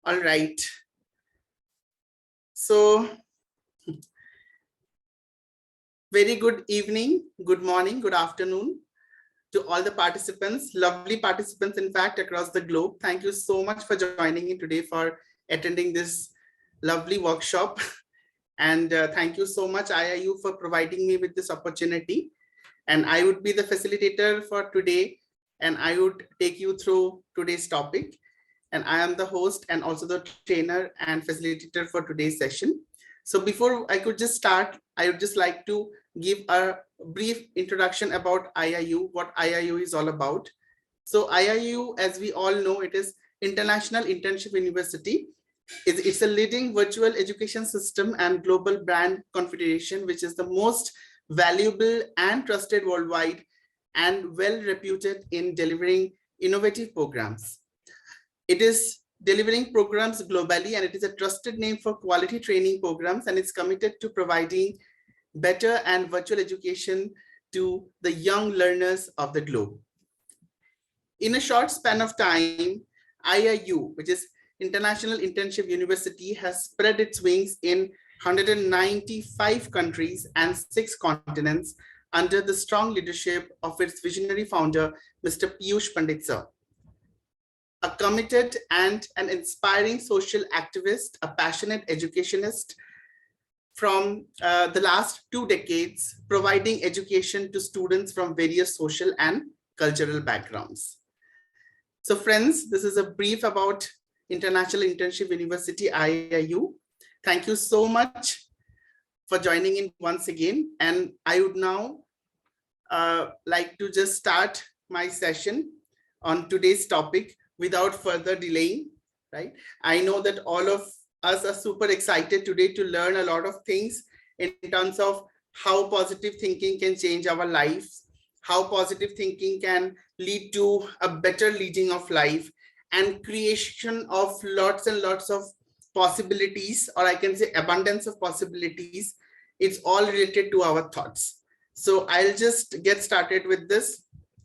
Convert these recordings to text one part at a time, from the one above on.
All right. So, very good evening, good morning, good afternoon to all the participants, lovely participants, in fact, across the globe. Thank you so much for joining in today, for attending this lovely workshop. And thank you so much, IIU, for providing me with this opportunity. And I would be the facilitator for today, and I would take you through today's topic. And I am the host and also the trainer and facilitator for today's session. So before I could just start, I would just like to give a brief introduction about IIU, what IIU is all about. So IIU, as we all know, it is International Internship University. It's a leading virtual education system and global brand confederation, which is the most valuable and trusted worldwide and well reputed in delivering innovative programs. It is delivering programs globally, and it is a trusted name for quality training programs, and it's committed to providing better and virtual education to the young learners of the globe. In a short span of time, IIU, which is International Internship University, has spread its wings in 195 countries and 6 continents under the strong leadership of its visionary founder, Mr. Piyush Pandit sir. A committed and an inspiring social activist, a passionate educationist from the last 2 decades, providing education to students from various social and cultural backgrounds. So friends, this is a brief about International Internship University, IIU. Thank you so much for joining in once again. And I would now like to just start my session on today's topic without further delaying, right? I know that all of us are super excited today to learn a lot of things in terms of how positive thinking can change our lives, how positive thinking can lead to a better leading of life and creation of lots and lots of possibilities, or I can say abundance of possibilities. It's all related to our thoughts. So I'll just get started with this.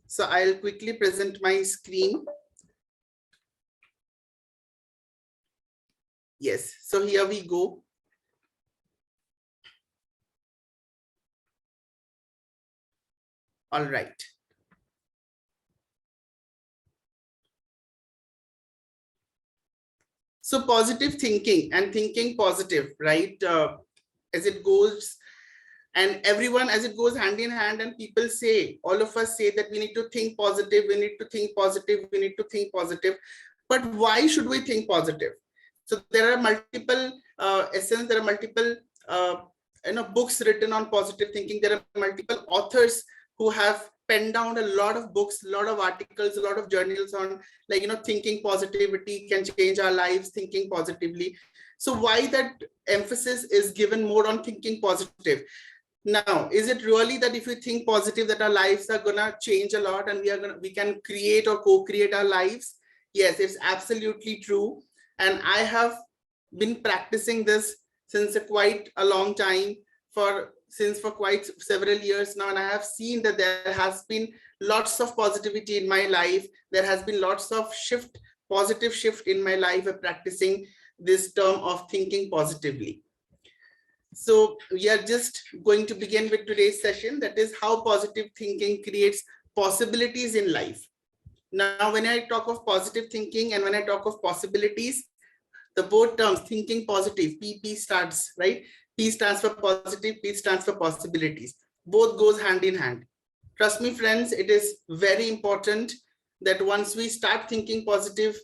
So I'll quickly present my screen. Yes, so here we go. All right. So positive thinking and thinking positive, right? As it goes, and everyone, as it goes hand in hand, and people say, all of us say that we need to think positive, we need to think positive, we need to think positive. But why should we think positive? So there are multiple essence, there are multiple books written on positive thinking. There are multiple authors who have penned down a lot of books, a lot of articles, a lot of journals on thinking positivity can change our lives, thinking positively. So why that emphasis is given more on thinking positive? Now, is it really that if we think positive that our lives are gonna change a lot and we can create or co-create our lives? Yes, it's absolutely true. And I have been practicing this since quite a long time, for quite several years now, and I have seen that there has been lots of positivity in my life. There has been lots of positive shift in my life of practicing this term of thinking positively. So we are just going to begin with today's session, that is how positive thinking creates possibilities in life. Now, when I talk of positive thinking and when I talk of possibilities, the both terms, thinking positive, PP starts, right? P stands for positive, P stands for possibilities. Both goes hand in hand. Trust me, friends, it is very important that once we start thinking positive,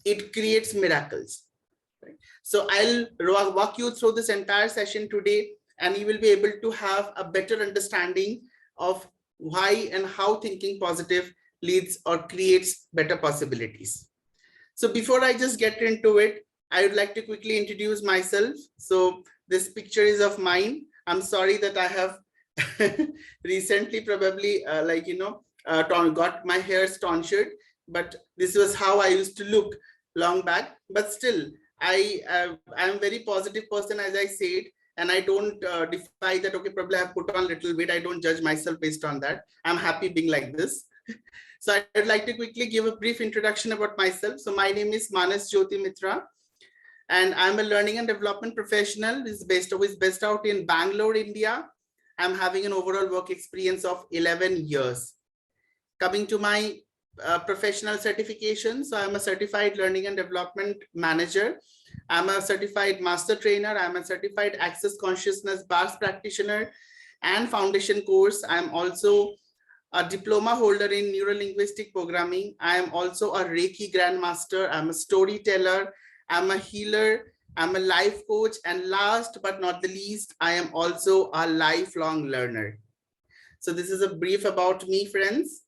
it creates miracles. Right? So I'll walk you through this entire session today, and you will be able to have a better understanding of why and how thinking positive leads or creates better possibilities. So before I just get into it, I would like to quickly introduce myself. So this picture is of mine. I'm sorry that I have recently probably got my hair tonsured, but this was how I used to look long back. But still, I am a very positive person, as I said, and I don't defy that, okay, probably I've put on a little weight. I don't judge myself based on that. I'm happy being like this. So I'd like to quickly give a brief introduction about myself. So my name is Manash Jyoti Mitra. And I'm a learning and development professional who is based out in Bangalore, India. I'm having an overall work experience of 11 years. Coming to my professional certification, so I'm a certified learning and development manager. I'm a certified master trainer. I'm a certified access consciousness bars practitioner and foundation course. I'm also a diploma holder in neuro-linguistic programming. I am also a Reiki grandmaster. I'm a storyteller. I'm a healer. I'm a life coach. And last but not the least, I am also a lifelong learner. So this is a brief about me, friends.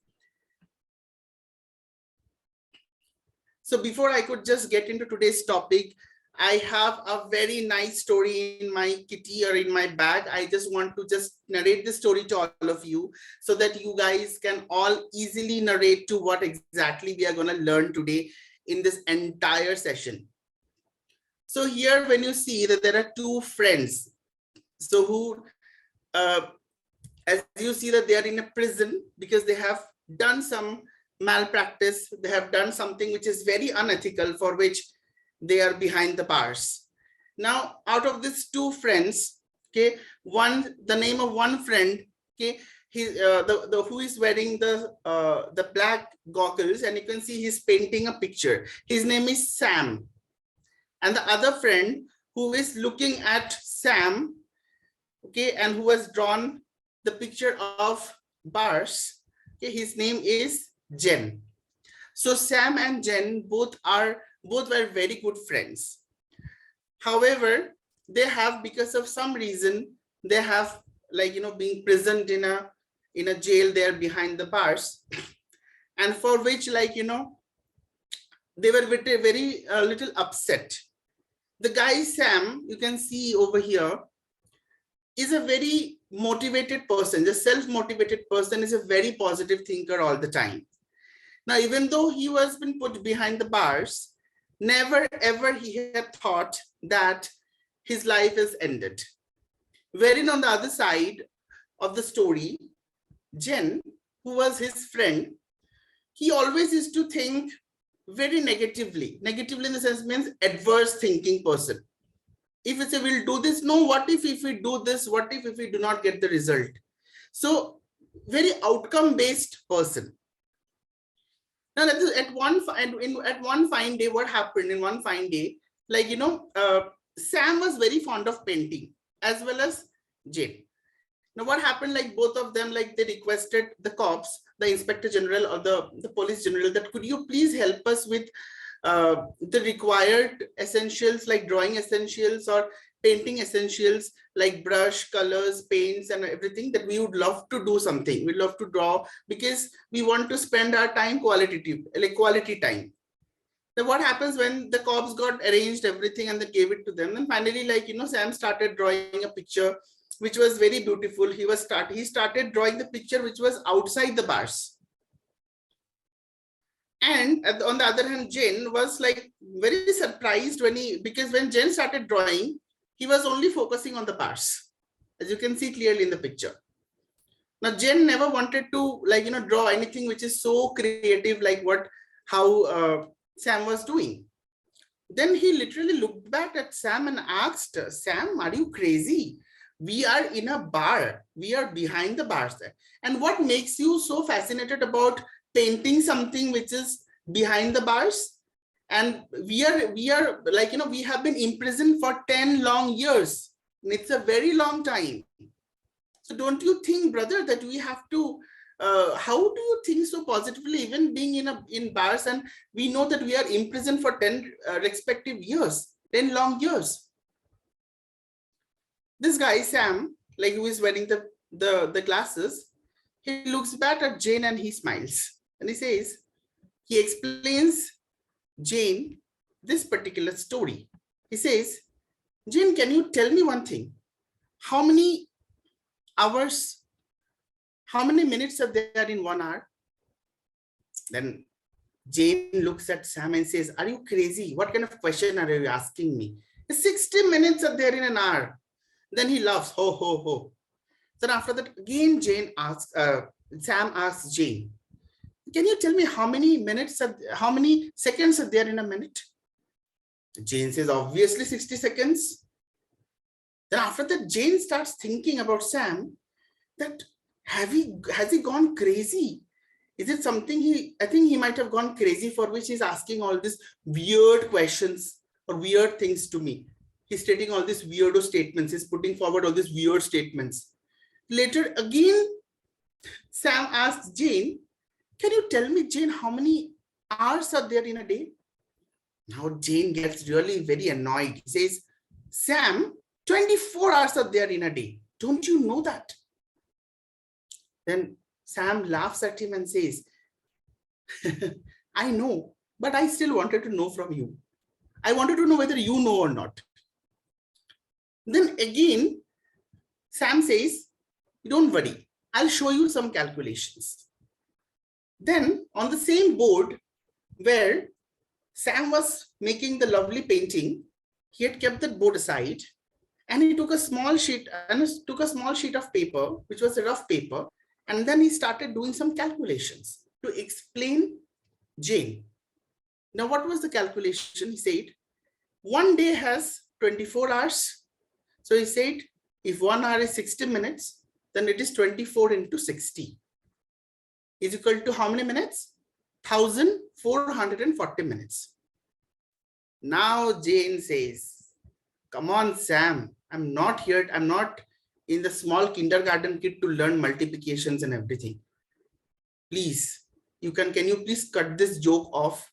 So before I could just get into today's topic, I have a very nice story in my kitty or in my bag. I just want to just narrate the story to all of you so that you guys can all easily narrate to what exactly we are going to learn today in this entire session. So here, when you see that there are two friends, so who, as you see that they are in a prison because they have done some malpractice, they have done something which is very unethical, for which they are behind the bars. Now, out of these two friends, okay, the name of one friend, okay, he who is wearing the black goggles, and you can see he's painting a picture. His name is Sam, and the other friend who is looking at Sam, okay, and who has drawn the picture of bars, okay, his name is Jen. So Sam and Jen both were very good friends. However, they have, because of some reason, they have, like, being prisoned in a jail there behind the bars, and for which, like, they were very little upset. The guy Sam, you can see over here, is a very motivated person. The self-motivated person is a very positive thinker all the time. Now, even though he was been put behind the bars, never ever he had thought that his life is ended. Wherein on the other side of the story, Jen, who was his friend, he always used to think very negatively. Negatively in the sense means adverse thinking person. If we say we'll do this, no, what if we do this? What if we do not get the result? So very outcome-based person. Now, at one fine day, what happened in one fine day, like, Sam was very fond of painting as well as Jane. Now, what happened, like, both of them, like, they requested the cops, the inspector general or the police general, that could you please help us with the required essentials, like drawing essentials or painting essentials, like brush, colors, paints, and everything, that we would love to do something. We'd love to draw because we want to spend our time quality time. Then what happens when the cops got arranged everything and they gave it to them? And finally, like, Sam started drawing a picture which was very beautiful. He started drawing the picture which was outside the bars. And on the other hand, Jen was like very surprised because when Jen started drawing, he was only focusing on the bars, as you can see clearly in the picture. Now, Jen never wanted to, like, draw anything which is so creative, like how Sam was doing. Then he literally looked back at Sam and asked, Sam, are you crazy? We are in a bar. We are behind the bars there. And what makes you so fascinated about painting something which is behind the bars? And we are like, we have been imprisoned for 10 long years. And it's a very long time. So don't you think, brother, that we have to, how do you think so positively, even being in bars, and we know that we are imprisoned for 10 respective years, 10 long years. This guy, Sam, like, who is wearing the glasses, he looks back at Jane and he smiles. And he explains Jane this particular story. He says, Jane, can you tell me one thing? How many hours, how many minutes are there in 1 hour? Then Jane looks at Sam and says, are you crazy? What kind of question are you asking me? 60 minutes are there in an hour. Then he laughs, ho, ho, ho. Then after that, again, Sam asks Jane, can you tell me how many seconds are there in a minute? Jane says, obviously 60 seconds. Then after that, Jane starts thinking about Sam that has he gone crazy? Is it something I think he might have gone crazy for which he's asking all these weird questions or weird things to me. He's stating all these weirdo statements. He's putting forward all these weird statements. Later again, Sam asks Jane, can you tell me, Jane, how many hours are there in a day? Now Jane gets really very annoyed. He says, Sam, 24 hours are there in a day. Don't you know that? Then Sam laughs at him and says, I know, but I still wanted to know from you. I wanted to know whether you know or not. Then again, Sam says, don't worry, I'll show you some calculations. Then on the same board where Sam was making the lovely painting, he had kept that board aside and he took a small sheet of paper, which was a rough paper, and then he started doing some calculations to explain Jane. Now, what was the calculation? He said, one day has 24 hours. So he said, if 1 hour is 60 minutes, then it is 24 into 60 is equal to how many minutes? 1440 minutes. Now Jane says, come on, Sam, I'm not in the small kindergarten kid to learn multiplications and everything. Please, can you please cut this joke off?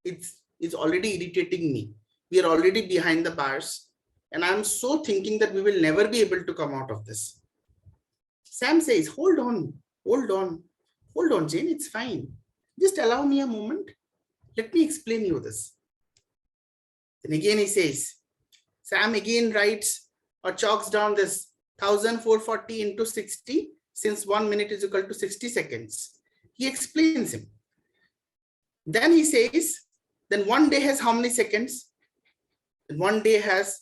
It's already irritating me. We are already behind the bars. And I'm so thinking that we will never be able to come out of this. Sam says, hold on, Jane, it's fine. Just allow me a moment. Let me explain you this. Then again he says, Sam again writes or chalks down this 1440 into 60, since 1 minute is equal to 60 seconds. He explains him. Then he says, then one day has how many seconds? And one day has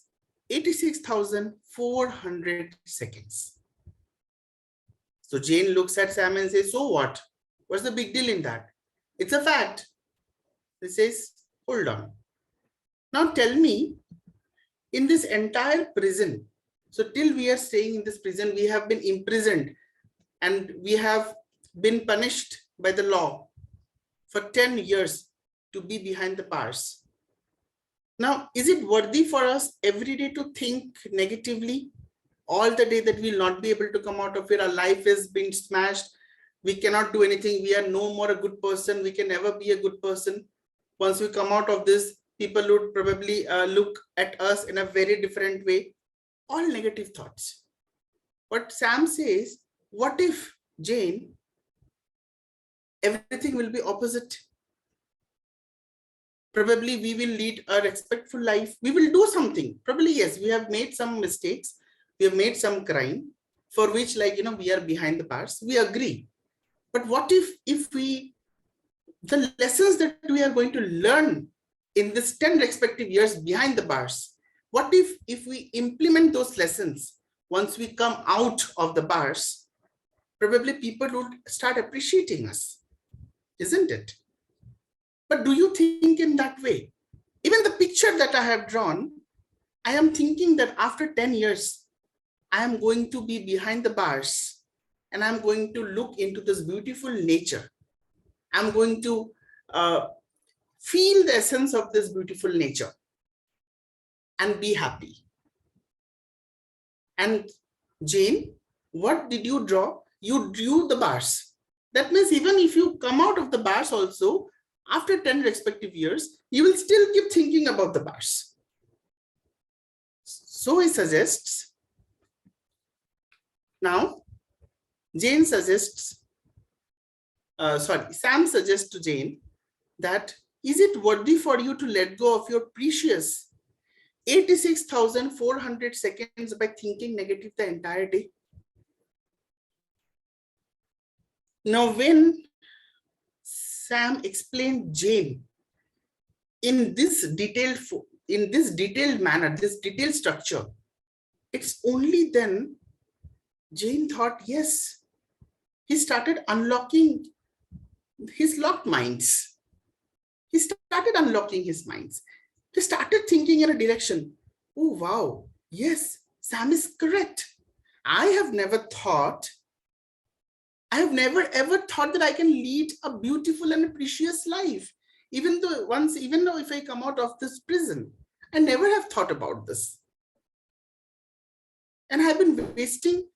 86,400 seconds. So Jane looks at Sam and says, so what? What's the big deal in that? It's a fact. He says, hold on. Now tell me, in this entire prison, so till we are staying in this prison, we have been imprisoned and we have been punished by the law for 10 years to be behind the bars. Now, is it worthy for us every day to think negatively all the day that we'll not be able to come out of it? Our life is being smashed. We cannot do anything. We are no more a good person. We can never be a good person. Once we come out of this, people would probably look at us in a very different way. All negative thoughts. But Sam says, what if, Jane, everything will be opposite? Probably we will lead a respectful life. We will do something. Probably, yes, we have made some mistakes. We have made some crime for which, we are behind the bars. We agree. But what if the lessons that we are going to learn in this 10 respective years behind the bars, what if we implement those lessons once we come out of the bars? Probably people would start appreciating us, isn't it? But do you think in that way? Even the picture that I have drawn, I am thinking that after 10 years, I am going to be behind the bars and I'm going to look into this beautiful nature. I'm going to feel the essence of this beautiful nature and be happy. And Jane, what did you draw? You drew the bars. That means even if you come out of the bars also, after 10 respective years, you will still keep thinking about the bars. So he suggests, now Sam suggests to Jane that, is it worthy for you to let go of your precious 86,400 seconds by thinking negative the entire day? Now, when Sam explained Jane in this detailed manner, this detailed structure, it's only then Jane thought, yes, he started unlocking his locked minds. He started unlocking his minds. They started thinking in a direction. Oh, wow. Yes, Sam is correct. I have never ever thought that I can lead a beautiful and a precious life. Even though if I come out of this prison, I never have thought about this. And I've been wasting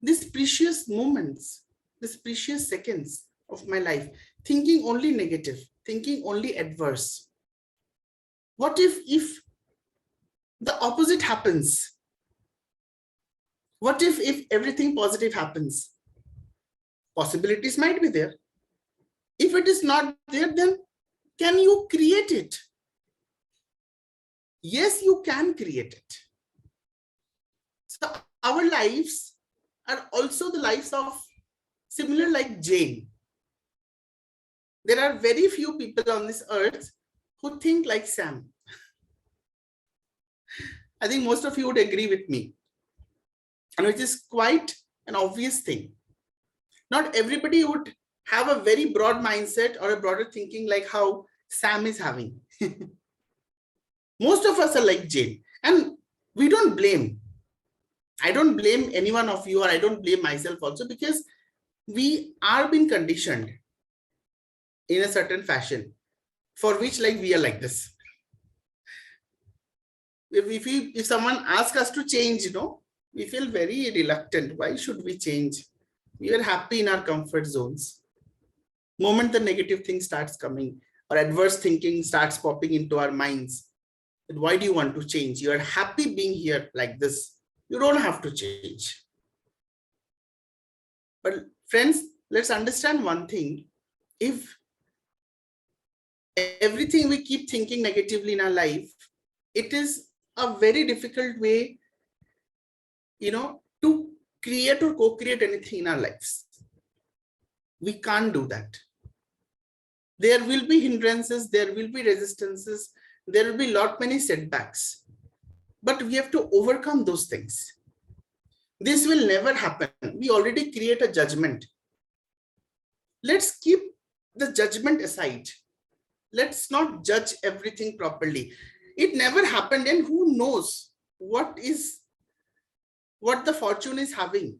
these precious moments, these precious seconds of my life, thinking only negative, thinking only adverse. What if the opposite happens? What if everything positive happens? Possibilities might be there. If it is not there, then can you create it? Yes, you can create it. So our lives are also the lives of similar like Jane. There are very few people on this earth who think like Sam. I think most of you would agree with me. And which is quite an obvious thing. Not everybody would have a very broad mindset or a broader thinking like how Sam is having. Most of us are like Jane. And we don't blame. I don't blame any one of you, or I don't blame myself also, because we are being conditioned in a certain fashion for which like we are like this. If someone asks us to change, we feel very reluctant. Why should we change? We are happy in our comfort zones. Moment the negative thing starts coming or adverse thinking starts popping into our minds, why do you want to change? You are happy being here like this. You don't have to change. But friends, let's understand one thing. If everything we keep thinking negatively in our life, it is a very difficult way, to create or co-create anything in our lives. We can't do that. There will be hindrances, there will be resistances, there will be many setbacks, but we have to overcome those things. This will never happen. We already create a judgment. Let's keep the judgment aside. Let's not judge everything properly. It never happened, and who knows what the fortune is having.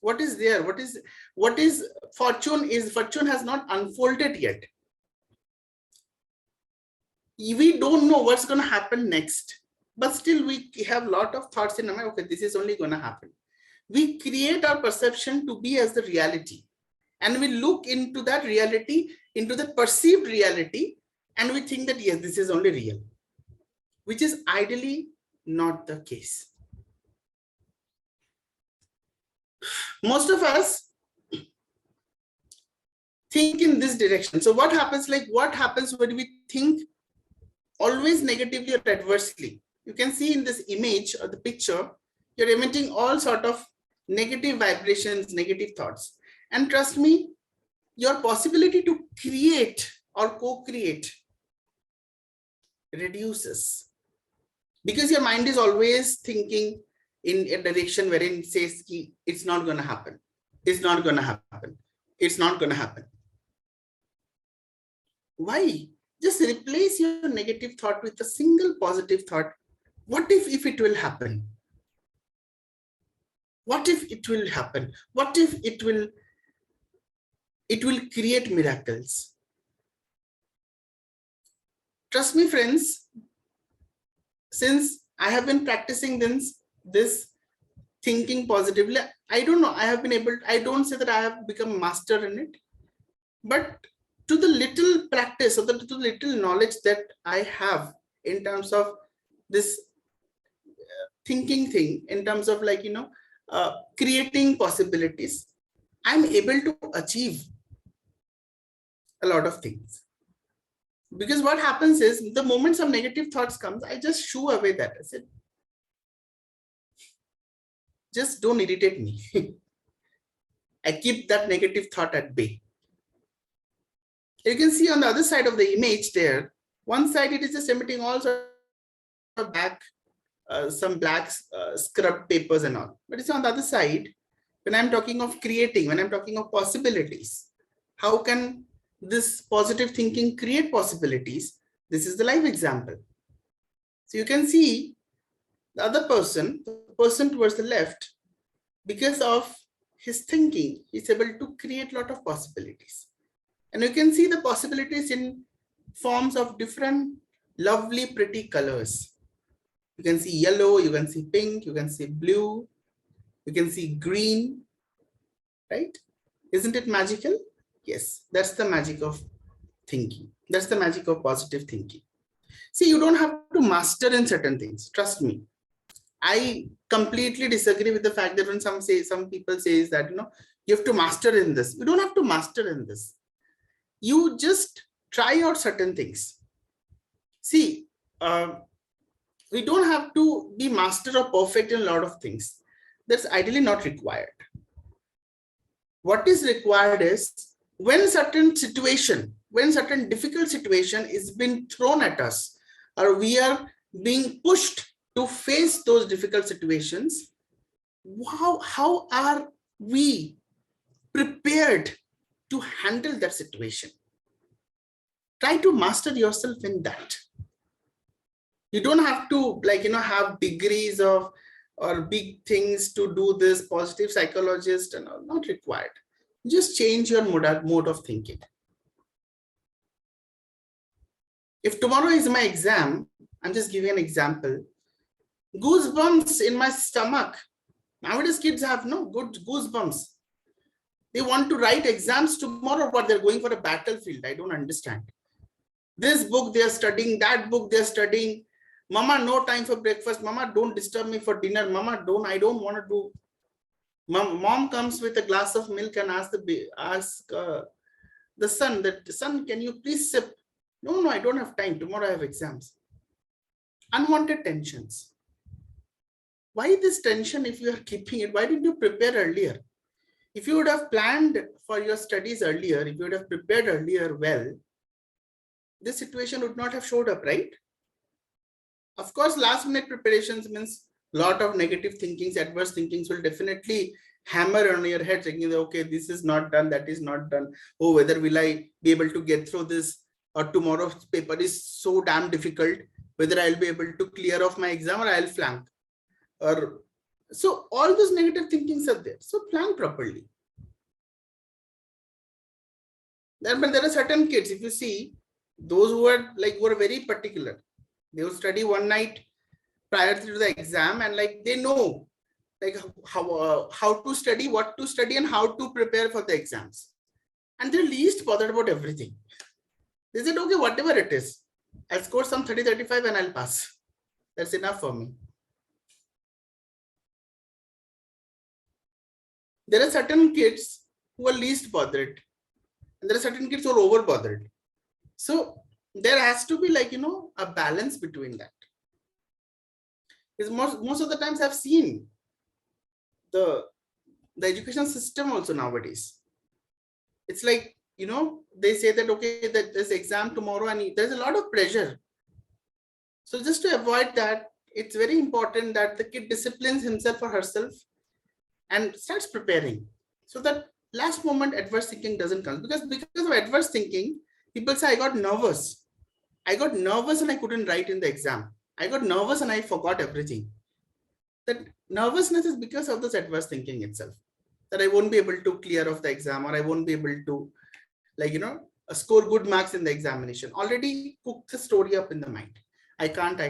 What is there? What is fortune has not unfolded yet. We don't know what's going to happen next, but still we have a lot of thoughts in our mind. Okay, this is only going to happen. We create our perception to be as the reality, and we look into that reality, into the perceived reality, and we think that yes, this is only real, which is ideally not the case. Most of us think in this direction. So what happens when we think always negatively or adversely? You can see in this image or the picture, you're emitting all sort of negative vibrations, negative thoughts. And trust me, your possibility to create or co-create reduces, because your mind is always thinking in a direction wherein it says it's not going to happen. It's not going to happen. It's not going to happen. Why? Just replace your negative thought with a single positive thought. What if it will happen? What if it will happen? What if it will create miracles? Trust me, friends, since I have been practicing this thinking positively, I don't know, I don't say that I have become a master in it, but to the little practice or to the little knowledge that I have in terms of this thinking thing, in terms of creating possibilities, I'm able to achieve a lot of things. Because what happens is, the moment some negative thoughts comes, I just shoo away that. I said, just don't irritate me. I keep that negative thought at bay. You can see on the other side of the image there, one side it is just emitting all sorts of some black scrub papers and all. But it's on the other side, when I'm talking of creating, when I'm talking of possibilities, how can this positive thinking create possibilities? This is the live example. So you can see the other person, the person towards the left, because of his thinking, he's able to create a lot of possibilities. And you can see the possibilities in forms of different lovely, pretty colors. You can see yellow, you can see pink, you can see blue, you can see green, right? Isn't it magical? Yes, that's the magic of thinking. That's the magic of positive thinking. See, you don't have to master in certain things. Trust me. I completely disagree with the fact that when some people say that, you have to master in this. You don't have to master in this. You just try out certain things. See, we don't have to be master or perfect in a lot of things. That's ideally not required. What is required is when certain difficult situation is being thrown at us, or we are being pushed to face those difficult situations, how are we prepared to handle that situation? Try to master yourself in that. You don't have to have degrees of or big things to do this. Positive psychologist and all, not required. Just change your mode of thinking. If tomorrow is my exam, I'm just giving an example, goosebumps in my stomach. Nowadays kids have no good goosebumps. They want to write exams tomorrow, but they're going for a battlefield. I don't understand. This book they are studying, that book they're studying. Mama, no time for breakfast. Mama, don't disturb me for dinner. Mama, I don't want to do. Mom comes with a glass of milk and asks the son that, son, can you please sip? No, I don't have time. Tomorrow I have exams. Unwanted tensions. Why this tension if you are keeping it? Why didn't you prepare earlier? If you would have planned for your studies earlier, if you would have prepared earlier well, this situation would not have showed up, right? Of course, last minute preparations means a lot of negative thinkings, adverse thinkings will definitely hammer on your head, saying, okay, this is not done, that is not done. Oh, whether will I be able to get through this, or tomorrow's paper is so damn difficult, whether I'll be able to clear off my exam or I'll flunk. Or so all those negative thinkings are there. So plan properly. But there are certain kids, if you see, those who are very particular. They will study one night prior to the exam, and they know how to study, what to study, and how to prepare for the exams. And they're least bothered about everything. They said, okay, whatever it is, I'll score some 30, 35 and I'll pass. That's enough for me. There are certain kids who are least bothered, and there are certain kids who are over bothered. So there has to be a balance between that. Because most of the times I've seen the education system also nowadays. It's they say that, okay, that there's exam tomorrow and there's a lot of pressure. So just to avoid that, it's very important that the kid disciplines himself or herself and starts preparing, so that last moment adverse thinking doesn't come. Because of adverse thinking, people say, I got nervous and I couldn't write in the exam. I got nervous and I forgot everything. That nervousness is because of this adverse thinking itself, that I won't be able to clear off the exam, or I won't be able to score good marks in the examination. Already cook the story up in the mind. I can't.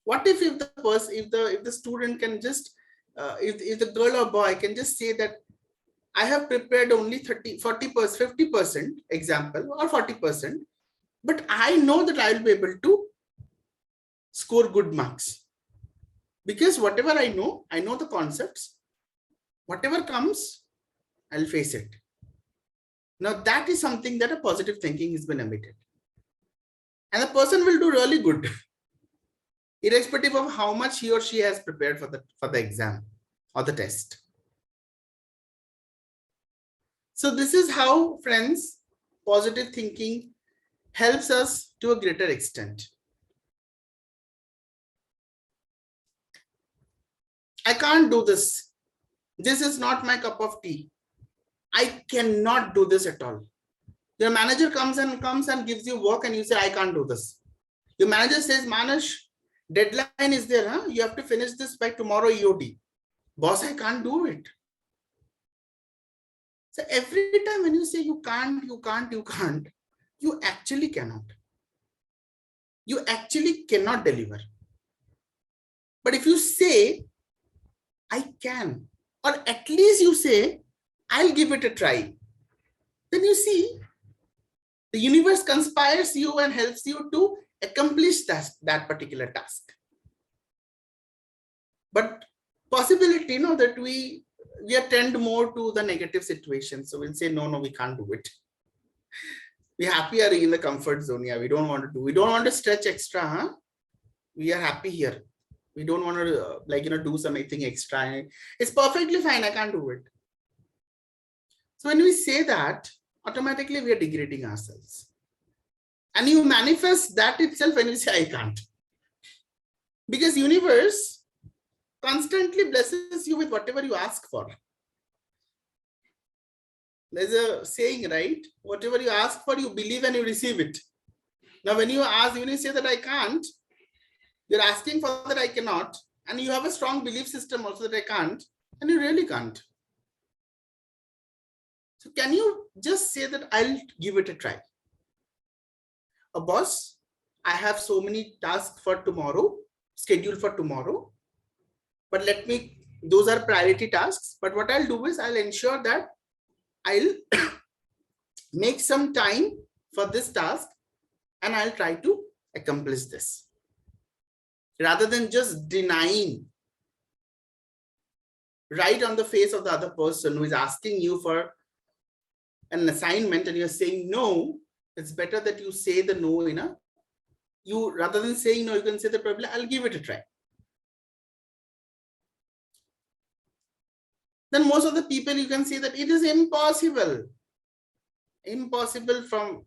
What if the student can just, if the girl or boy can just say that I have prepared only 30, 40%, 50% example, or 40%, but I know that I will be able to score good marks. Because whatever I know the concepts, whatever comes, I'll face it. Now that is something that a positive thinking has been emitted. And the person will do really good, irrespective of how much he or she has prepared for the exam or the test. So this is how, friends, positive thinking helps us to a greater extent. I can't do this. This is not my cup of tea. I cannot do this at all. Your manager comes and gives you work and you say, I can't do this. Your manager says, Manash, deadline is there, huh? You have to finish this by tomorrow EOD. Boss, I can't do it. So every time when you say you can't, you actually cannot. You actually cannot deliver. But if you say, I can, or at least you say, I'll give it a try, then you see, the universe conspires you and helps you to accomplish that particular task. But possibility, that we attend more to the negative situation. So we'll say, no, we can't do it. We're happier in the comfort zone. Yeah, we don't want to stretch extra, huh? We are happy here. We don't want to do something extra. It's perfectly fine. I can't do it. So when we say that, automatically we are degrading ourselves. And you manifest that itself when you say, I can't. Because universe constantly blesses you with whatever you ask for. There's a saying, right? Whatever you ask for, you believe and you receive it. Now, when you say that I can't, you're asking for that I cannot, and you have a strong belief system also that I can't, and you really can't. So can you just say that I'll give it a try? Boss, I have so many tasks for tomorrow, scheduled for tomorrow, but those are priority tasks. But what I'll do is I'll ensure that I'll make some time for this task and I'll try to accomplish this. Rather than just denying right on the face of the other person who is asking you for an assignment and you're saying no, it's better that you say the no rather than saying no, you can say the probably I'll give it a try. Then most of the people you can see that it is impossible. Impossible from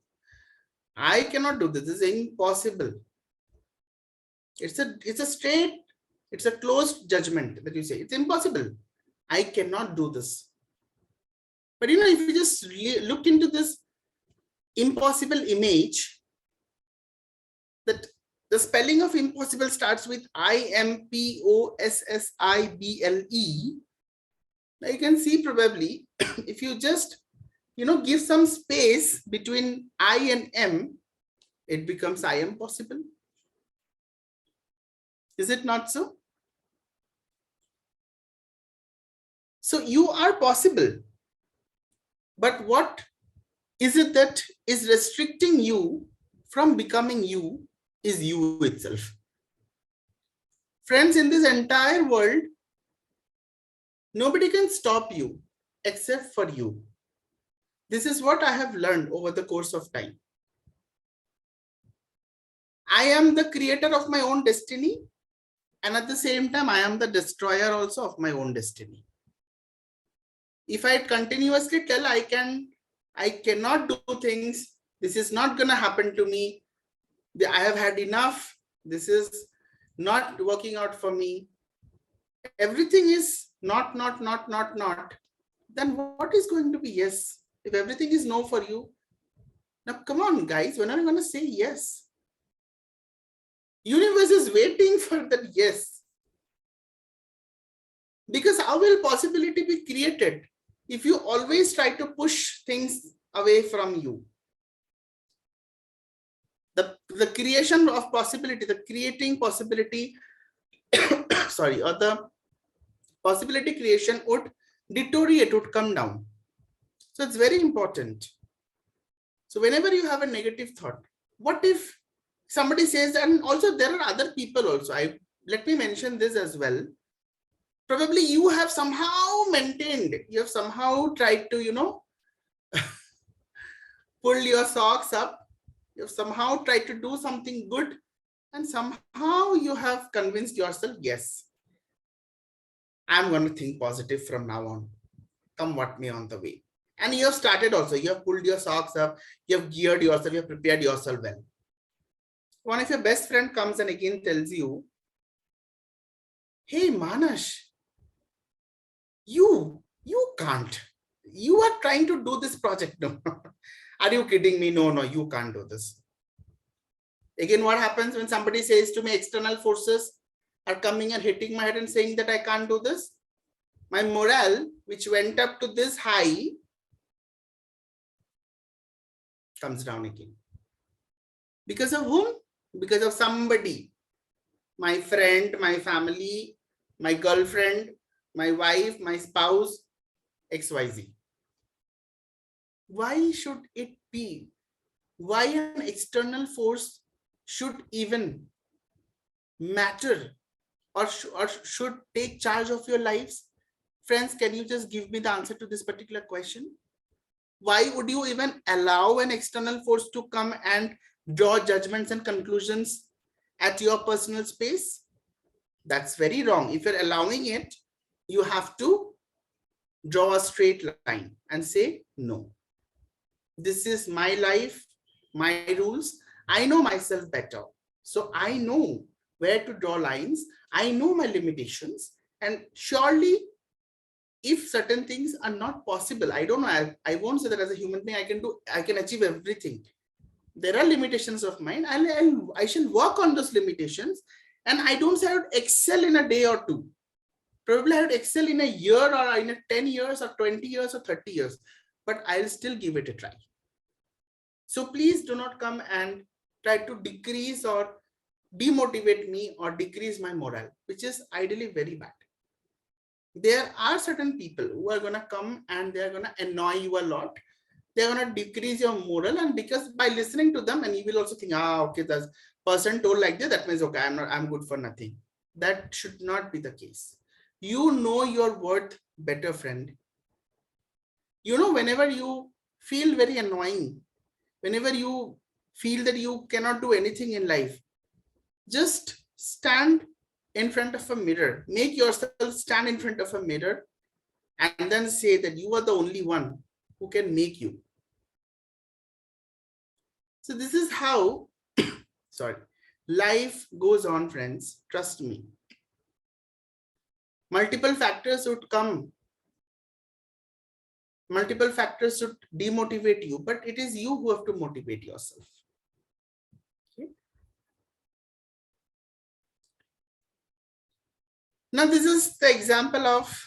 I cannot do this. This is impossible. It's a closed judgment that you say it's impossible. I cannot do this. But if you just look into this impossible image, that the spelling of impossible starts with IMPOSSIBLE. Now you can see probably if you just give some space between I and M, it becomes I am possible. Is it not so? So you are possible. But what is it that is restricting you from becoming you is you itself. Friends, in this entire world, nobody can stop you except for you. This is what I have learned over the course of time. I am the creator of my own destiny, and at the same time, I am the destroyer also of my own destiny. If I continuously tell I cannot do things, this is not going to happen to me, I have had enough, this is not working out for me, everything is not, then what is going to be yes? If everything is no for you, now come on guys, when are you going to say yes? Universe is waiting for that yes. Because how will possibility be created if you always try to push things away from you? The creation of possibility, the creating possibility, sorry, or the possibility creation would deteriorate, would come down. So it's very important. So whenever you have a negative thought, what if somebody says, and also there are other people also, let me mention this as well. Probably you have somehow maintained, you have somehow tried to, pull your socks up, you have somehow tried to do something good, and somehow you have convinced yourself, yes, I'm going to think positive from now on, come what may on the way. And you have started also, you have pulled your socks up, you have geared yourself, you have prepared yourself well. One of your best friend comes and again tells you, hey Manash, you can't. You are trying to do this project. No. Are you kidding me? No, you can't do this. Again, what happens when somebody says to me, external forces are coming and hitting my head and saying that I can't do this? My morale, which went up to this high, comes down again. Because of whom? Because of somebody. My friend, my family, my girlfriend, my wife, my spouse, XYZ. Why should it be? Why an external force should even matter or should take charge of your lives? Friends, can you just give me the answer to this particular question? Why would you even allow an external force to come and draw judgments and conclusions at your personal space? That's very wrong. If you're allowing it, you have to draw a straight line and say, no, this is my life, my rules. I know myself better. So I know where to draw lines. I know my limitations. And surely, if certain things are not possible, I don't know, I won't say that as a human being, I can achieve everything. There are limitations of mine. I shall work on those limitations. And I don't say I would excel in a day or two. Probably I would excel in a year or in a 10 years or 20 years or 30 years, but I'll still give it a try. So please do not come and try to decrease or demotivate me or decrease my morale, which is ideally very bad. There are certain people who are going to come and they're going to annoy you a lot. They're going to decrease your morale, and because by listening to them, and you will also think, okay, the person told like this, that means, okay, I'm good for nothing. That should not be the case. You know your worth better, friend. You know, whenever you feel very annoying, whenever you feel that you cannot do anything in life, just stand in front of a mirror. Make yourself stand in front of a mirror and then say that you are the only one who can make you. So this is how, life goes on, friends. Trust me. Multiple factors would come. Multiple factors should demotivate you, but it is you who have to motivate yourself. Okay. Now, this is the example of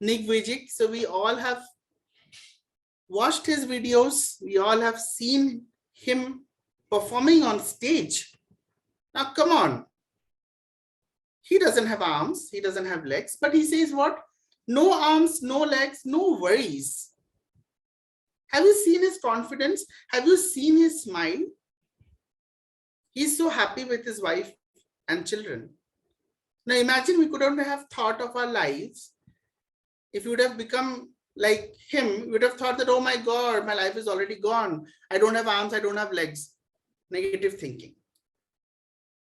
Nick Vujicic. So we all have watched his videos. We all have seen him performing on stage. Now, come on. He doesn't have arms. He doesn't have legs. But he says what? No arms, no legs, no worries. Have you seen his confidence? Have you seen his smile? He's so happy with his wife and children. Now imagine we couldn't have thought of our lives. If we would have become like him, we would have thought that, oh my God, my life is already gone. I don't have arms, I don't have legs. Negative thinking.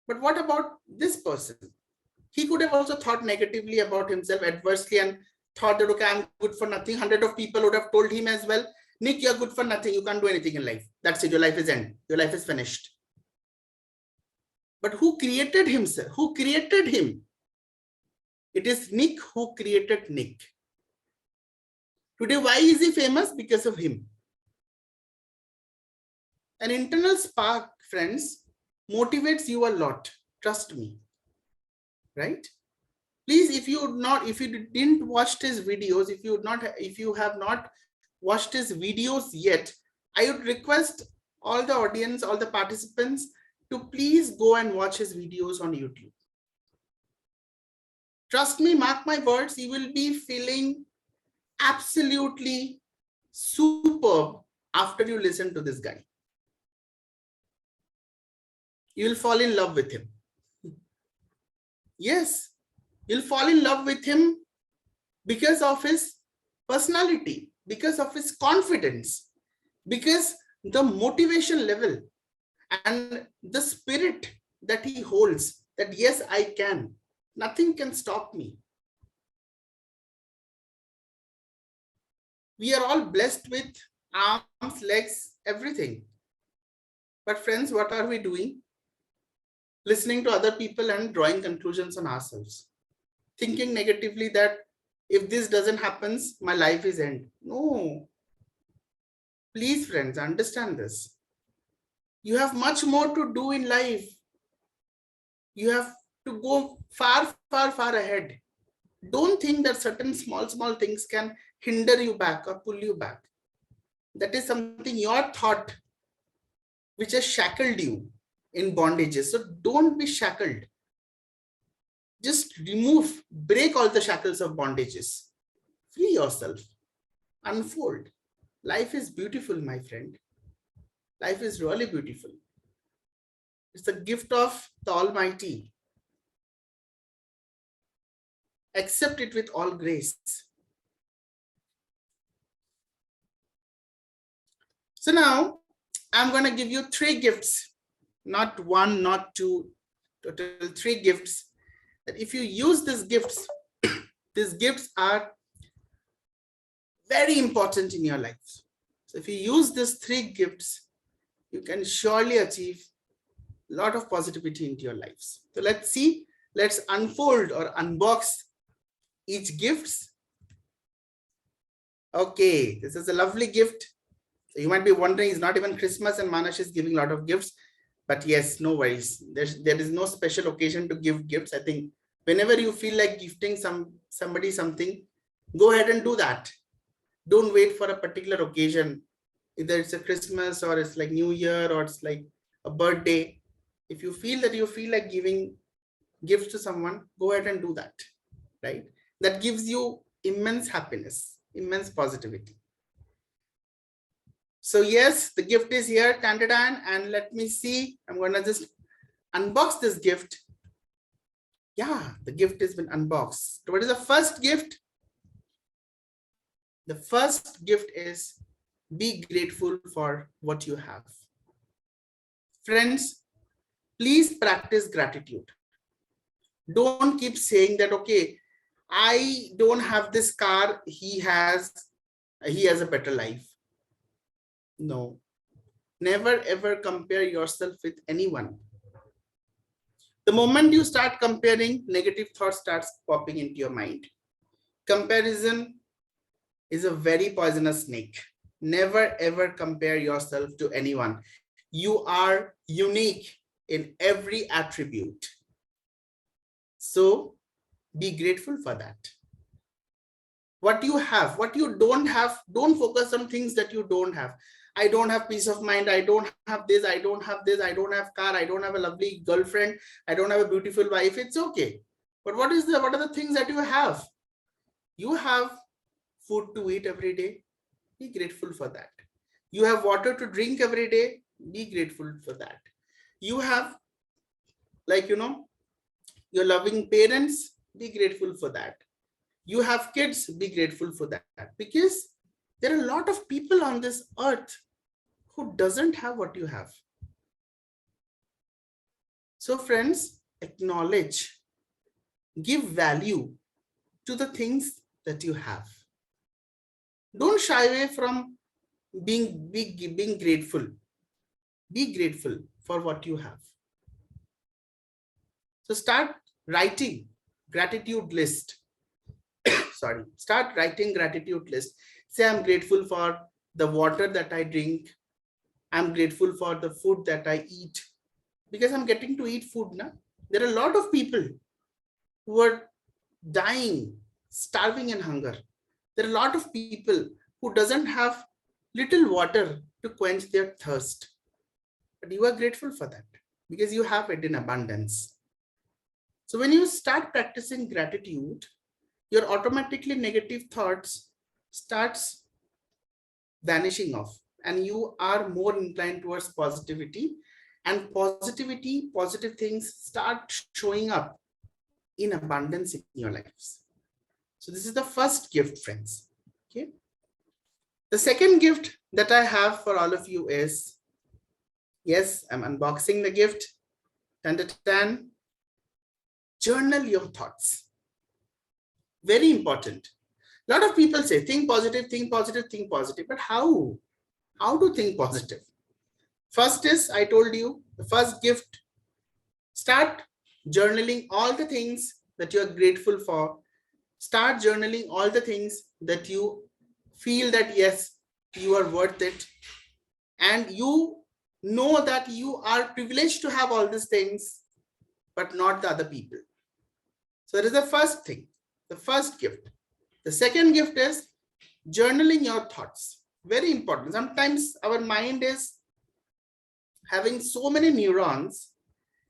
But what about this person? He could have also thought negatively about himself, adversely, and thought that, okay, I'm good for nothing. 100 of people would have told him as well, Nick, you're good for nothing. You can't do anything in life. That's it. Your life is end. Your life is finished. But who created himself? Who created him? It is Nick who created Nick. Today, why is he famous? Because of him. An internal spark, friends, motivates you a lot. Trust me. Right? Please, if you didn't watch his videos, if you have not watched his videos yet, I would request all the audience, all the participants to please go and watch his videos on YouTube. Trust me, mark my words, you will be feeling absolutely superb after you listen to this guy. You will fall in love with him. Yes, you'll fall in love with him because of his personality, because of his confidence, because the motivation level and the spirit that he holds, that yes, I can. Nothing can stop me. We are all blessed with arms, legs, everything. But friends, what are we doing? Listening to other people and drawing conclusions on ourselves. Thinking negatively that if this doesn't happen, my life is end. No. Please, friends, understand this. You have much more to do in life. You have to go far, far, far ahead. Don't think that certain small things can hinder you back or pull you back. That is something your thought which has shackled you in bondages. So don't be shackled. Just remove, break all the shackles of bondages. Free yourself. Unfold. Life is beautiful, my friend. Life is really beautiful. It's a gift of the Almighty. Accept it with all grace. So now I'm going to give you 3 gifts, not 1, not 2, total 3 gifts. That if you use these gifts are very important in your life. So if you use these 3 gifts, you can surely achieve a lot of positivity into your lives. So let's see, let's unfold or unbox each gifts. Okay, this is a lovely gift. So you might be wondering, it's not even Christmas and Manash is giving a lot of gifts. But yes, no worries. There is no special occasion to give gifts. I think whenever you feel like gifting somebody something, go ahead and do that. Don't wait for a particular occasion. Either it's a Christmas or it's like New Year or it's like a birthday. If you feel like giving gifts to someone, go ahead and do that, right? That gives you immense happiness, immense positivity. So yes, the gift is here, Tandadan, and let me see. I'm going to just unbox this gift. Yeah, the gift has been unboxed. So what is the first gift? The first gift is be grateful for what you have. Friends, please practice gratitude. Don't keep saying that, okay, I don't have this car, he has a better life. No, never ever compare yourself with anyone. The moment you start comparing, negative thoughts starts popping into your mind. Comparison is a very poisonous snake. Never ever compare yourself to anyone. You are unique in every attribute. So be grateful for that. What you have, what you don't have, don't focus on things that you don't have. I don't have peace of mind. I don't have this. I don't have this. I don't have car. I don't have a lovely girlfriend. I don't have a beautiful wife. It's okay. But what are the things that you have? You have food to eat every day. Be grateful for that. You have water to drink every day. Be grateful for that. You have, like, your loving parents. Be grateful for that. You have kids. Be grateful for that. Because there are a lot of people on this earth who doesn't have what you have. So friends, acknowledge, give value to the things that you have. Don't shy away from being grateful. Be grateful for what you have. So start writing gratitude list. Sorry, start writing gratitude list. Say, I'm grateful for the water that I drink. I'm grateful for the food that I eat, because I'm getting to eat food now. There are a lot of people who are dying, starving in hunger. There are a lot of people who doesn't have little water to quench their thirst. But you are grateful for that because you have it in abundance. So when you start practicing gratitude, your automatically negative thoughts starts vanishing off, and you are more inclined towards positivity, and positive things start showing up in abundance in your lives. So this is the first gift, friends. Okay. The second gift that I have for all of you is, yes, I'm unboxing the gift. Tan. Journal your thoughts. Very important. A lot of people say, think positive, think positive, think positive. But how? How to think positive? First is, I told you, the first gift, start journaling all the things that you are grateful for. Start journaling all the things that you feel that, yes, you are worth it. And you Know that you are privileged to have all these things, but not the other people. So that is the first thing, the first gift. The second gift is journaling your thoughts. Very important. Sometimes our mind is having so many neurons,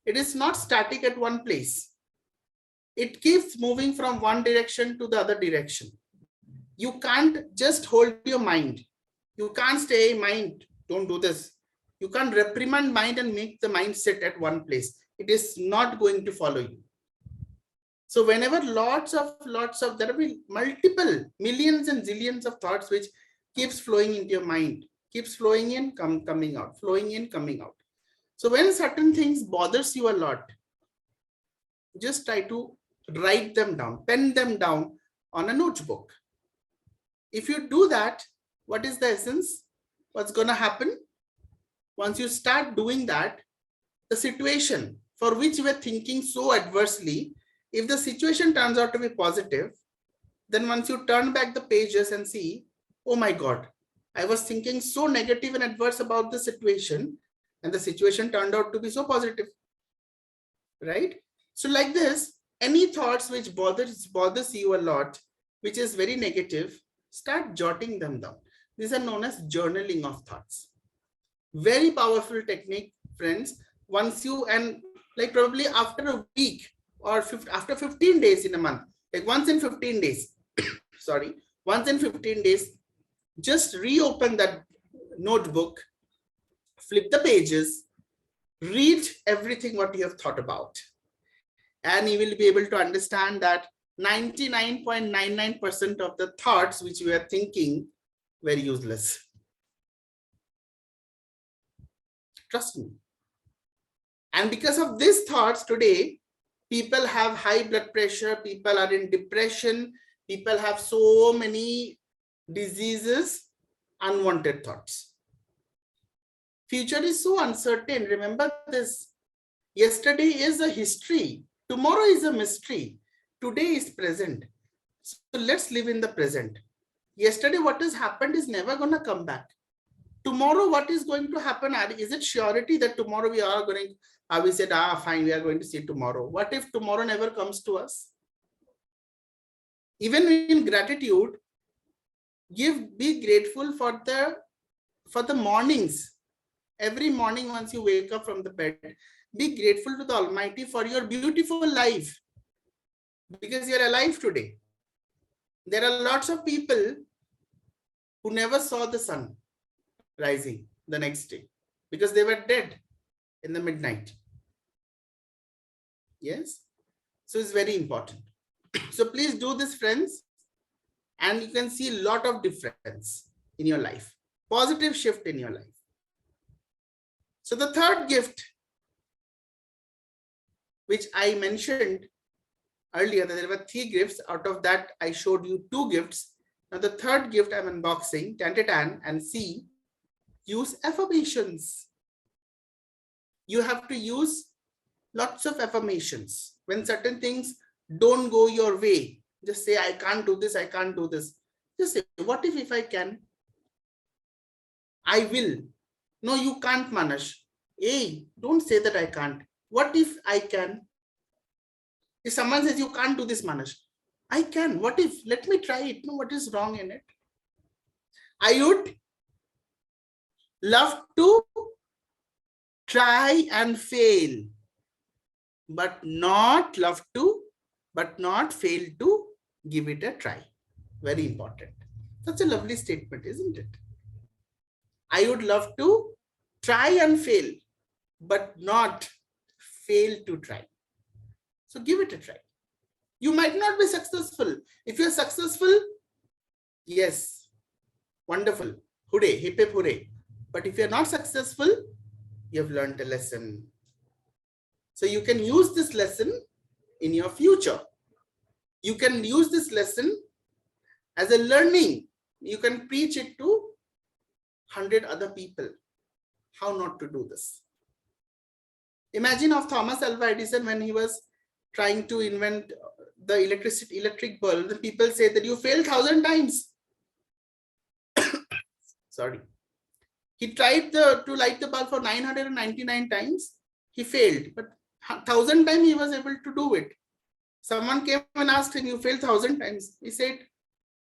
it is not static at one place. It keeps moving from one direction to the other direction. You can't just hold your mind. You can't say, mind, don't do this. You can't reprimand mind and make the mind sit at one place. It is not going to follow you. So whenever there will be multiple millions and zillions of thoughts which keeps flowing into your mind, keeps flowing in, coming out, flowing in, coming out. So when certain things bothers you a lot, just try to write them down, pen them down on a notebook. If you do that, what is the essence? What's going to happen? Once you start doing that, the situation for which you were thinking so adversely, if the situation turns out to be positive, then once you turn back the pages and see, oh my God, I was thinking so negative and adverse about the situation, and the situation turned out to be so positive, right? So like this, any thoughts which bothers you a lot, which is very negative, start jotting them down. These are known as journaling of thoughts. Very powerful technique, friends. Once you, and like probably after a week or after 15 days in a month, like once in 15 days, sorry, once in 15 days, just reopen that notebook, flip the pages, read everything what you have thought about. And you will be able to understand that 99.99% of the thoughts which you are thinking were useless. Trust me. And because of these thoughts today, people have high blood pressure, people are in depression, people have so many diseases, unwanted thoughts. Future is so uncertain. Remember this. Yesterday is a history. Tomorrow is a mystery. Today is present. So let's live in the present. Yesterday, what has happened is never going to come back. Tomorrow, what is going to happen? Is it surety that tomorrow we are going, we said, fine, we are going to see tomorrow. What if tomorrow never comes to us? Even in gratitude, be grateful for the mornings. Every morning, once you wake up from the bed, be grateful to the Almighty for your beautiful life, because you're alive today. There are lots of people who never saw the sun rising the next day because they were dead in the midnight. Yes, so it's very important. So please do this, friends, and you can see a lot of difference in your life, positive shift in your life. So the third gift, which I mentioned earlier, that there were 3 gifts. Out of that, I showed you 2 gifts. Now the third gift I'm unboxing, and see, use affirmations. You have to use lots of affirmations. When certain things don't go your way, just say, I can't do this, I can't do this. Just say, what if I can? I will. No, you can't, Manash. Hey, don't say that I can't. What if I can? If someone says, you can't do this, Manash, I can. What if? Let me try it. No, what is wrong in it? I would love to try and fail, but not fail to give it a try. Very important. That's a lovely statement, isn't it? I would love to try and fail, but not fail to try. So give it a try. You might not be successful. If you're successful, yes, wonderful. Hooray, hip hip hooray. But if you're not successful, you have learned a lesson. So you can use this lesson in your future. You can use this lesson as a learning. You can preach it to 100 other people. How not to do this? Imagine of Thomas Alva Edison when he was trying to invent the electric bulb. The people say that you failed 1,000 times. Sorry. He tried to light the bulb for 999 times. He failed, but 1,000 times he was able to do it. Someone came and asked him, you failed 1,000 times. He said,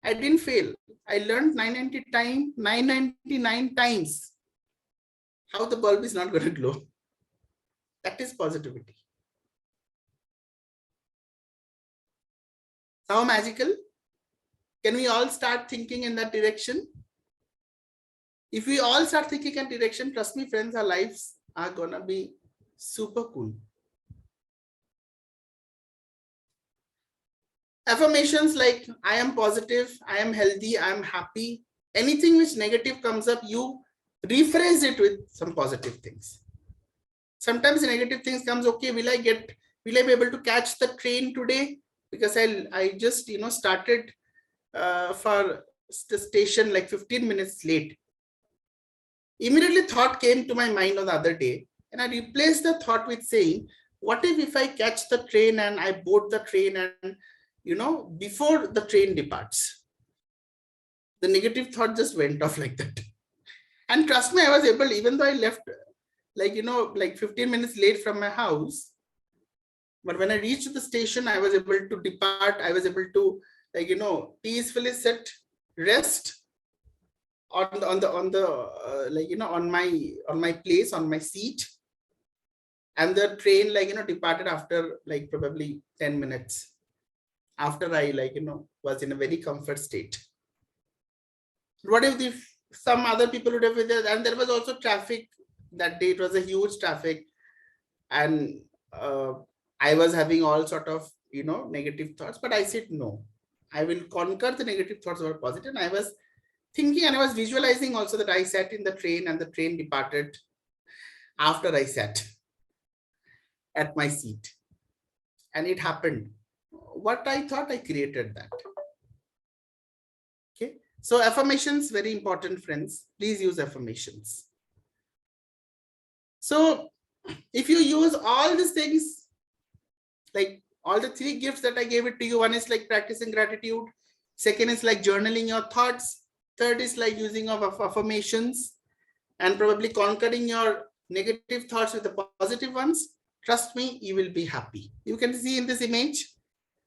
I didn't fail. I learned 999 times how the bulb is not going to glow. That is positivity. How magical? Can we all start thinking in that direction? If we all start thinking in that direction, trust me, friends, our lives are gonna be super cool. Affirmations like I am positive, I am healthy, I am happy. Anything which negative comes up, you rephrase it with some positive things. Sometimes negative things comes, okay, will I be able to catch the train today? Because I just started for the station like 15 minutes late. Immediately thought came to my mind on the other day, and I replaced the thought with saying, what if I catch the train and I board the train and before the train departs? The negative thought just went off like that. And trust me, I was able, even though I left like 15 minutes late from my house, but when I reached the station, I was able to depart. I was able to peacefully sit, rest on my place, on my seat, and the train departed after probably 10 minutes after I was in a very comfort state. What if some other people would have been there? And there was also traffic that day. It was a huge traffic, and I was having all sort of negative thoughts, but I said no, I will conquer the negative thoughts that were positive. And I was thinking, and I was visualizing also that I sat in the train and the train departed after I sat at my seat, and it happened. What I thought, I created that. Okay, so affirmations, very important, friends. Please use affirmations. So if you use all these things, like all the three gifts that I gave it to you, one is like practicing gratitude, second is like journaling your thoughts, third is like using of affirmations, and probably conquering your negative thoughts with the positive ones, trust me, you will be happy. You can see in this image,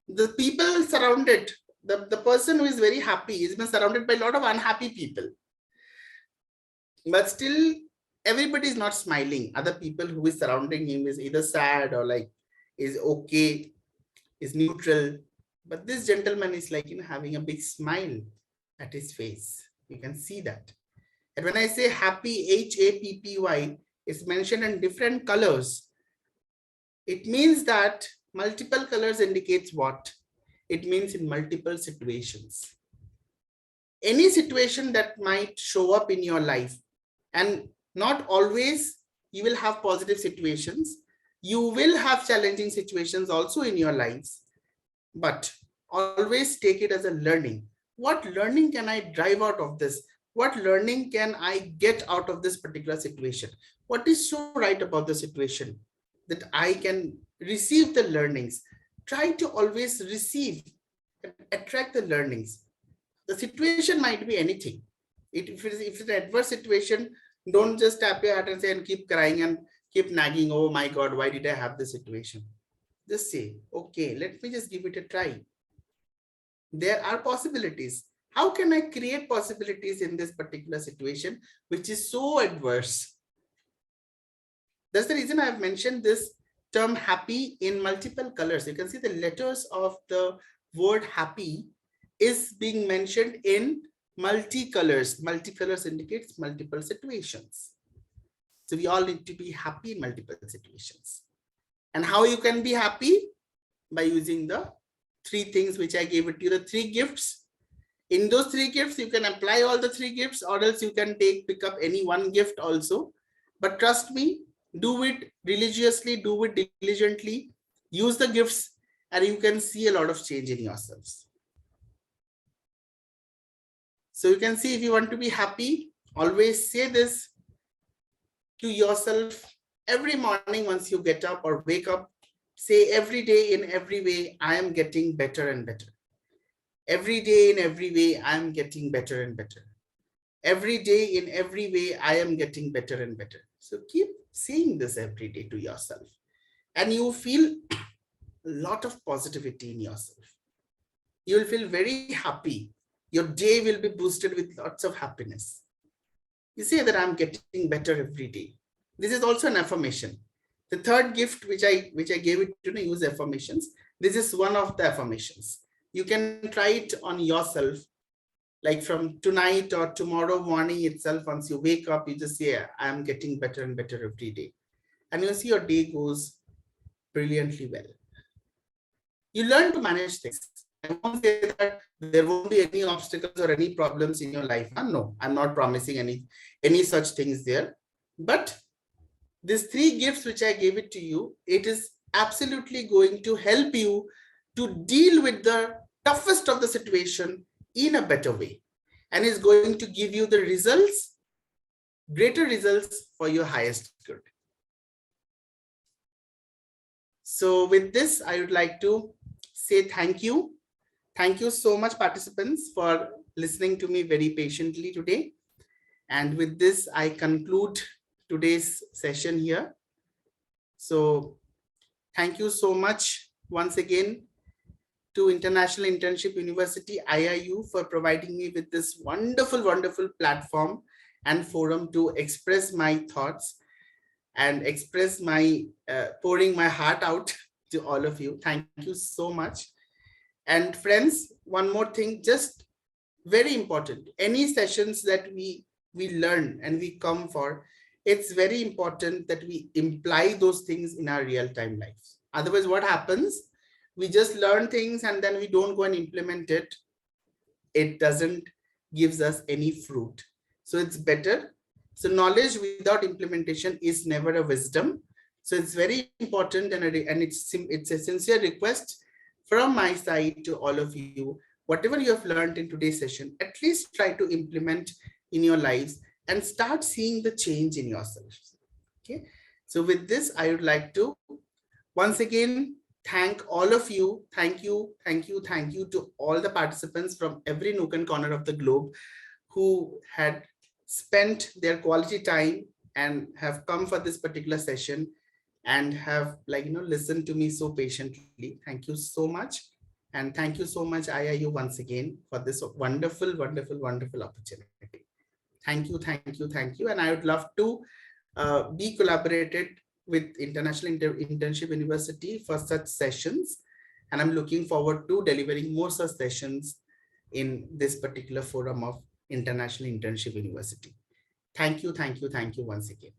the people surrounded, the person who is very happy is been surrounded by a lot of unhappy people. But still, everybody is not smiling. Other people who is surrounding him is either sad or like is okay, is neutral. But this gentleman is like having a big smile at his face. You can see that. And when I say happy, HAPPY, is mentioned in different colors. It means that multiple colors indicates what? It means in multiple situations. Any situation that might show up in your life, and not always you will have positive situations. You will have challenging situations also in your lives, but always take it as a learning. What learning can I drive out of this? What learning can I get out of this particular situation? What is so right about the situation that I can receive the learnings? Try to always receive and attract the learnings. The situation might be anything. If it's an adverse situation, don't just tap your heart and say and keep crying and keep nagging, oh my God, why did I have this situation? Just say, okay, let me just give it a try. There are possibilities. How can I create possibilities in this particular situation, which is so adverse? That's the reason I've mentioned this term happy in multiple colors. You can see the letters of the word happy is being mentioned in multicolors. Multicolors indicates multiple situations. So we all need to be happy in multiple situations. And how you can be happy? By using the three things which I gave it to you, the three gifts. In those three gifts, you can apply all the three gifts, or else you can pick up any one gift also. But trust me, do it religiously, do it diligently, use the gifts, and you can see a lot of change in yourselves. So you can see, if you want to be happy, always say this to yourself every morning once you get up or wake up. Say every day in every way, I am getting better and better. Every day in every way, I am getting better and better. every day, in every way, I am getting better and better. So keep saying this every day to yourself, and you feel a lot of positivity in yourself. You will feel very happy. Your day will be boosted with lots of happiness. You say that I'm getting better every day. This is also an affirmation. The third gift which I gave it to use affirmations. This is one of the affirmations. You can try it on yourself, like from tonight or tomorrow morning itself. Once you wake up, you just say, I am getting better and better every day. And you'll see your day goes brilliantly well. You learn to manage things. I won't say that there won't be any obstacles or any problems in your life. No, I'm not promising any such things there. But these three gifts which I gave it to you, it is absolutely going to help you to deal with the toughest of the situation in a better way, and is going to give you the results, greater results for your highest good. So with this, I would like to say thank you. Thank you so much, participants, for listening to me very patiently today. And with this, I conclude today's session here. So thank you so much once again to International Internship University, IIU, for providing me with this wonderful, wonderful platform and forum to express my thoughts and express my pouring my heart out to all of you. Thank you so much. And friends, one more thing, just very important. Any sessions that we learn and we come for, it's very important that we imply those things in our real-time lives. Otherwise, what happens? We just learn things and then we don't go and implement it. It doesn't gives us any fruit. So it's better. So knowledge without implementation is never a wisdom. So it's very important, and it's a sincere request from my side to all of you. Whatever you have learned in today's session, at least try to implement in your lives and start seeing the change in yourselves. Okay. So with this, I would like to once again thank all of you. Thank you, thank you, thank you to all the participants from every nook and corner of the globe who had spent their quality time and have come for this particular session and have listened to me so patiently. Thank you so much. And thank you so much, IIU, once again for this wonderful, wonderful, wonderful opportunity. Thank you, thank you, thank you. And I would love to be collaborated with International Internship University for such sessions. And I'm looking forward to delivering more such sessions in this particular forum of International Internship University. Thank you, thank you, thank you once again.